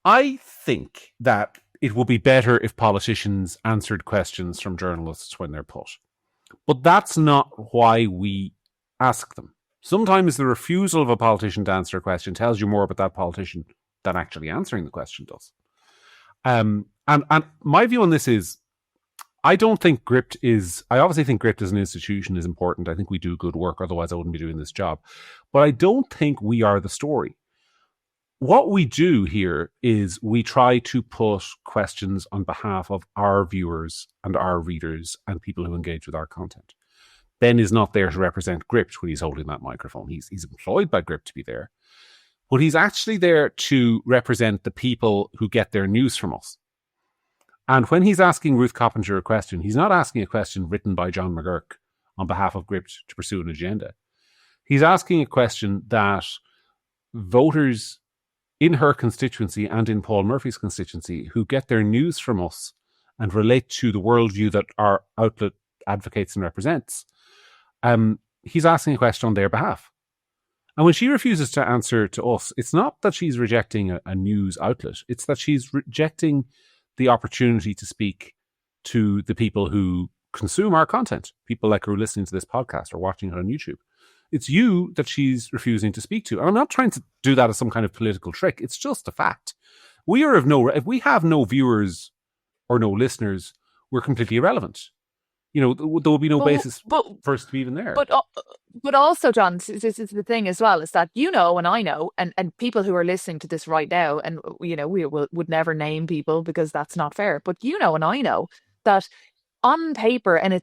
I think that it would be better if politicians answered questions from journalists when they're put. But that's not why we ask them. Sometimes the refusal of a politician to answer a question tells you more about that politician than actually answering the question does. And my view on this is, I don't think Gript is, I obviously think Gript as an institution is important. I think we do good work, otherwise I wouldn't be doing this job. But I don't think we are the story. What we do here is we try to put questions on behalf of our viewers and our readers and people who engage with our content. Ben is not there to represent Gript when he's holding that microphone. He's employed by Gript to be there. But he's actually there to represent the people who get their news from us. And when he's asking Ruth Coppinger a question, he's not asking a question written by John McGurk on behalf of Gript to pursue an agenda. He's asking a question that voters in her constituency and in Paul Murphy's constituency who get their news from us and relate to the worldview that our outlet advocates and represents, he's asking a question on their behalf. And when she refuses to answer to us, it's not that she's rejecting a news outlet. It's that she's rejecting the opportunity to speak to the people who consume our content, people like who are listening to this podcast or watching it on YouTube. It's you that she's refusing to speak to. And I'm not trying to do that as some kind of political trick. It's just a fact. If we have no viewers or no listeners, we're completely irrelevant. There will be no basis for us to be even there. But also, John, this is the thing as well, is that and I know, and people who are listening to this right now, and we would never name people because that's not fair. But and I know that on paper, and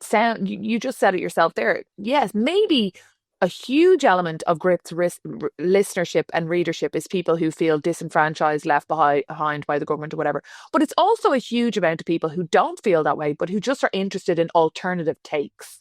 you just said it yourself there. Yes, maybe a huge element of Gript's listenership and readership is people who feel disenfranchised, left behind by the government or whatever. But it's also a huge amount of people who don't feel that way, but who just are interested in alternative takes.